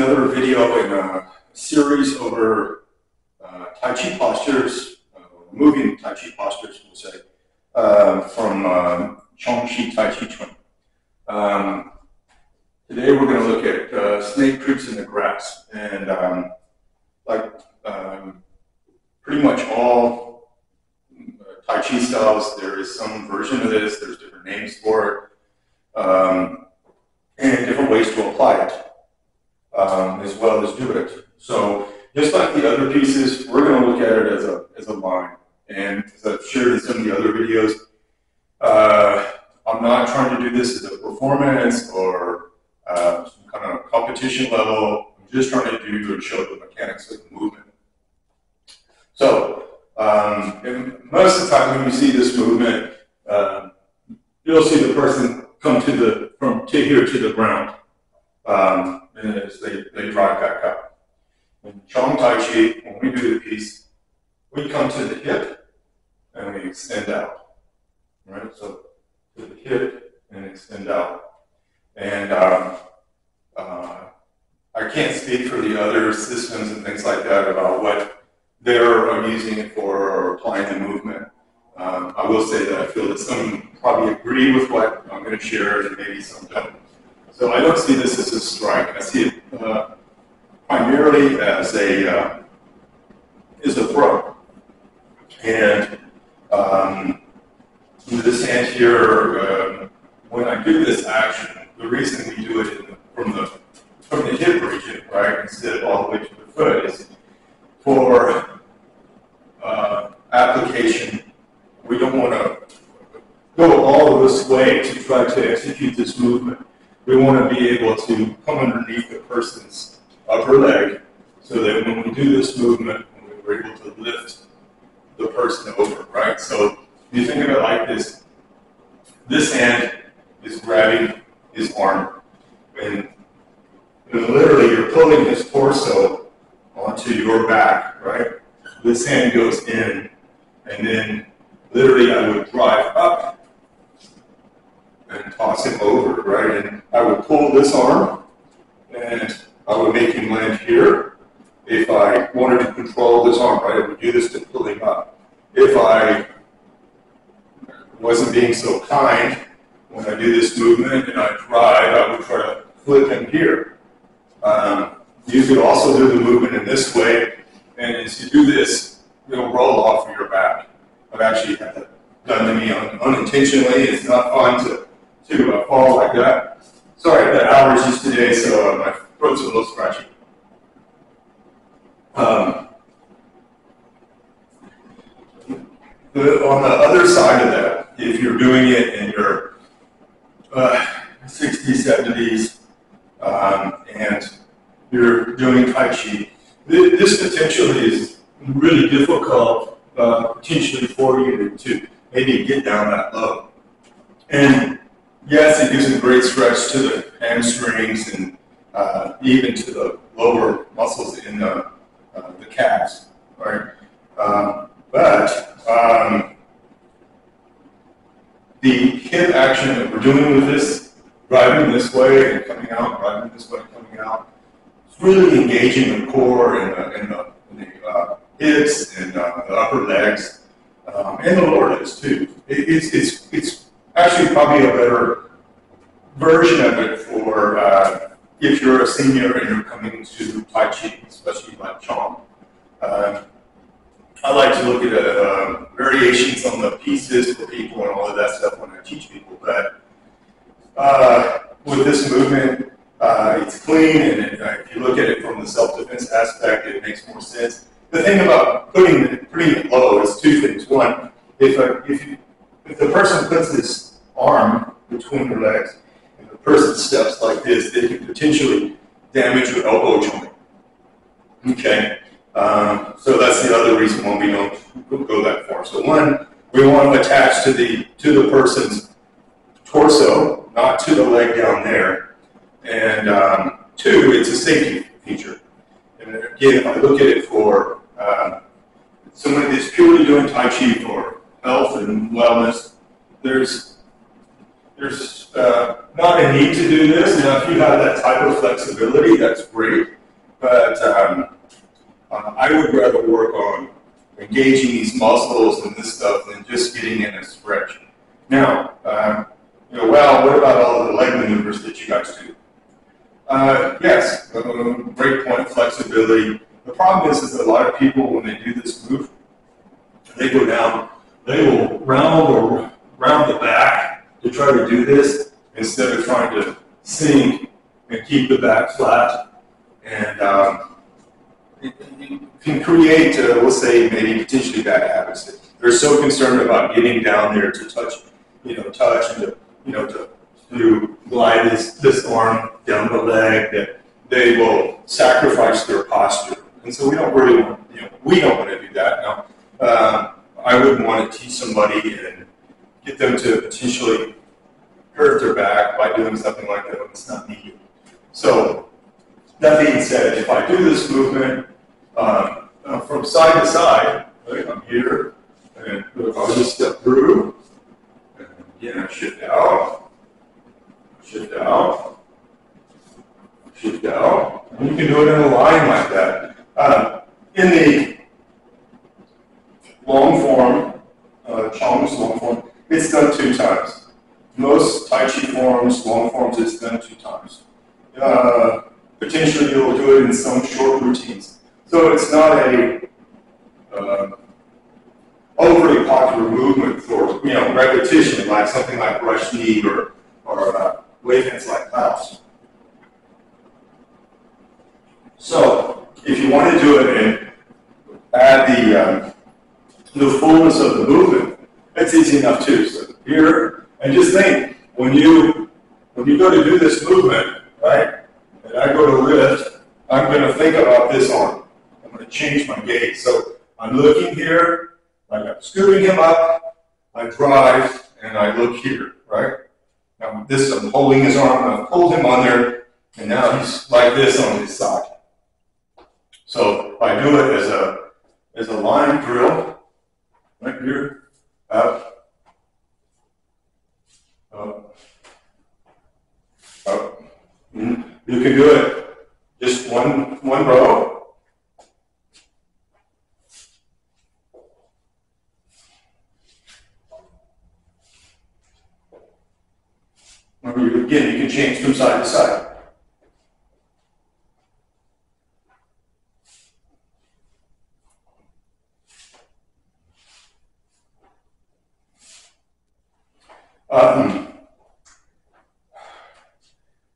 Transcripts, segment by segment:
another video in a series over Tai Chi postures, moving Tai Chi postures, we'll say, from Chang Taijiquan. Today we're going to look at snake creeps in the grass, and pretty much all Tai Chi styles, there is some version of this. There's different names for it, and different ways to apply it, as well as do it. So just like the other pieces, we're going to look at it as a line. And as I've shared in some of the other videos, I'm not trying to do this as a performance or some kind of competition level. I'm just trying to do and show the mechanics of the movement. So and most of the time when you see this movement, you'll see the person come from here to the ground, and as they drive back up. In Chang Tai Chi, when we do the piece, we come to the hip and we extend out, right? So to the hip and extend out. And I can't speak for the other systems and things like that about what they're using it for or applying the movement. I will say that I feel that some probably agree with what I'm going to share and maybe some don't. So I don't see this as a strike. I see it primarily as a throw. And this hand here, when I do this action, the reason we do it from the hip region, right, instead of all the way to the foot, is for application. We don't want to go all this way to try to execute this movement. We want to be able to come underneath the person's upper leg so that when we do this movement, we're able to lift the person over, right? So if you think of it like this hand is grabbing his arm, and literally you're pulling his torso onto your back, right? This hand goes in, and then literally I would drive up and toss him over, right? And I would pull this arm, and I would make him land here. If I wanted to control this arm, right, I would do this to pull him up. If I wasn't being so kind, when I do this movement and I drive, I would try to flip him here. You could also do the movement in this way, and as you do this, it'll roll off of your back. I've actually had that done to me unintentionally. It's not fun to fall like that. Sorry, I've had allergies today, so my throat's a little scratchy. On the other side of that, if you're doing it in your 60s, 70s, and you're doing Tai Chi, this potentially is really difficult, potentially for you to maybe get down that low. And yes, it gives a great stretch to the hamstrings and even to the lower muscles in the calves, right? But the hip action that we're doing with this, driving this way and coming out, driving this way and coming out, it's really engaging the core and the hips and the upper legs and the lower legs too. It's actually probably a better version of it for if you're a senior and you're coming to Tai Chi, especially like Chang. I like to look at variations on the pieces for people and all of that stuff when I teach people. But with this movement, it's clean, and if you look at it from the self-defense aspect, it makes more sense. The thing about putting it low is two things. One, if the person puts this arm between their legs, and the person steps like this, they can potentially damage your elbow joint. Okay. So that's the other reason why we don't go that far. So one, we want to attach to the person's torso, not to the leg down there. And two, it's a safety feature. And again, if I look at it for someone that's purely doing Tai Chi for health and wellness, there's not not a need to do this. Now, if you have that type of flexibility, that's great. But I would rather work on engaging these muscles and this stuff than just getting in a stretch. Now, well, what about all the leg maneuvers that you guys do? Yes, great point, flexibility. The problem is that a lot of people, when they do this move, they go down, they will round the back to try to do this instead of trying to sink and keep the back flat. And it can create, we'll say, maybe potentially bad habits. They're so concerned about getting down there to touch, touch and to glide this arm down the leg that they will sacrifice their posture. And so we don't really want, we don't want to do that. Now, I wouldn't want to teach somebody and get them to potentially hurt their back by doing something like that when it's not needed. So, that being said, if I do this movement from side to side, right, I'm here, and I'll just step through, and again, I shift out, shift out, shift out, and you can do it in a line like that. In the long form, Chang's long form, it's done 2 times. Most Tai Chi forms, long forms, it's done 2 times. Potentially you'll do it in some short routines. So it's not a overly popular movement for repetition, like something like brush knee or wave hands like Klaus. So if you want to do it and add the fullness of the movement, it's easy enough too. So here, and just think, when you go to do this movement, right, and I go to lift, I'm going to think about this arm. I'm going to change my gaze. So I'm looking here, I'm scooping him up, I drive, and I look here, right? Now I'm holding his arm, I've pulled him on there, and now he's like this on his side. So I do it as a line drill, right here, up, up, up. You can do it just one row. Again, you can change from side to side.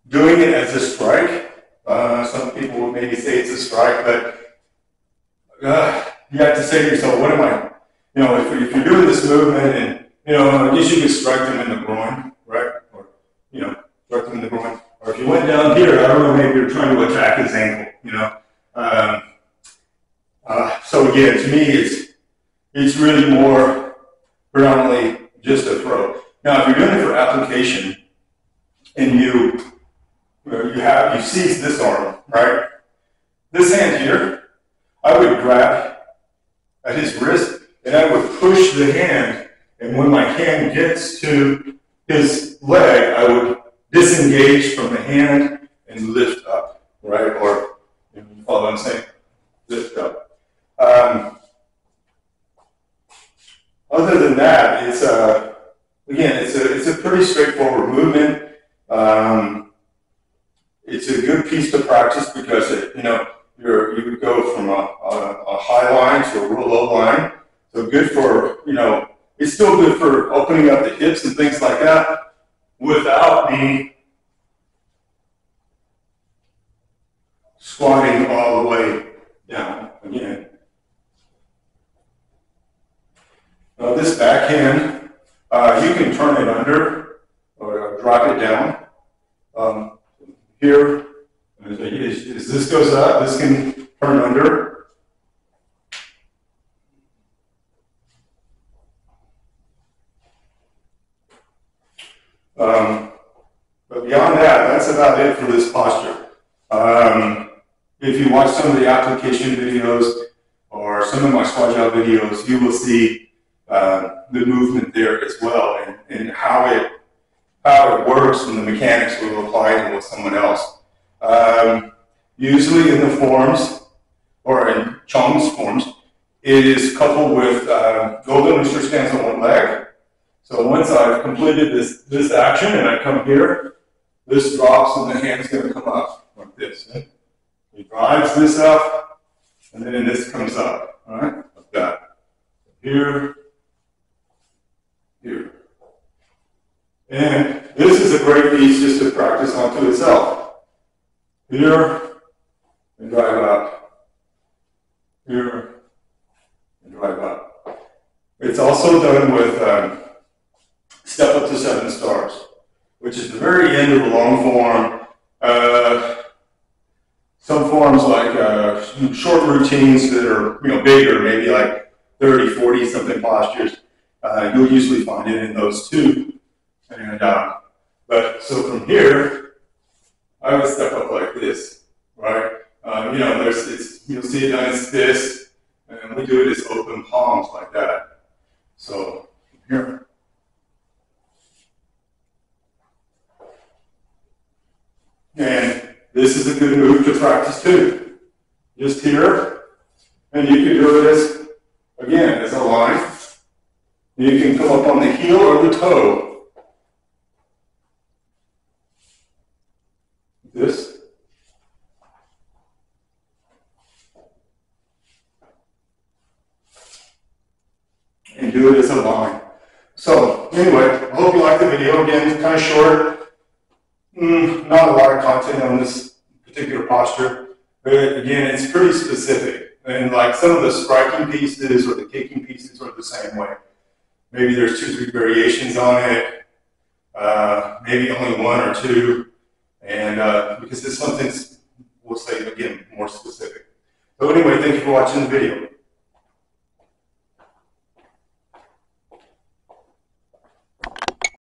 Doing it as a strike, some people would maybe say it's a strike, but you have to say to yourself, what am I, if you're doing this movement and, I guess you could strike them in the groin, right? Or, strike them in the groin. Or if you went down here, I don't know, maybe you're trying to attack his ankle, So again, to me, it's really more predominantly just a throw. Now, if you're doing it for application and you seize this arm, right? This hand here, I would grab at his wrist and I would push the hand, and when my hand gets to his leg, I would disengage from the hand and lift up, right? Or, you follow what I'm saying? Lift up. Other than that, it's a pretty straightforward movement. It's a good piece to practice because you would go from a high line to a real low line. So good for it's still good for opening up the hips and things like that without me squatting all the way down again. Now this backhand, you can turn it under or drop it down. Here, as this goes up, this can turn under. But beyond that, that's about it for this posture. If you watch some of the application videos or some of my squat job videos, you will see the movement there as well, and how how it works and the mechanics will apply it with someone else. Usually in the forms, or in Chang's forms, it is coupled with golden rooster stands on one leg. So once I've completed this action and I come here, this drops and the hand's going to come up like this. He drives this up, and then this comes up. All right, like that. Here, here. And this is a great piece just to practice onto itself. Here, and drive up. Here, and drive up. It's also done with step up to 7 stars, which is the very end of a long form. Some forms like short routines that are bigger, maybe like 30, 40 something postures, you'll usually find it in those too. And but so from here, I would step up like this, right? You'll see it done as this, and we do it as open palms like that. So from here. And this is a good move to practice too. Just here, and you can do it as, again, as a line. You can come up on the heel or the toe. This. And do it as a line. So, anyway, I hope you liked the video. Again, it's kind of short. Not a lot of content on this particular posture, but again, it's pretty specific. And like some of the striking pieces or the kicking pieces are the same way. Maybe there's 2 or 3 variations on it, maybe only 1 or 2, and because it's something, we'll say again, more specific. So anyway, thank you for watching the video.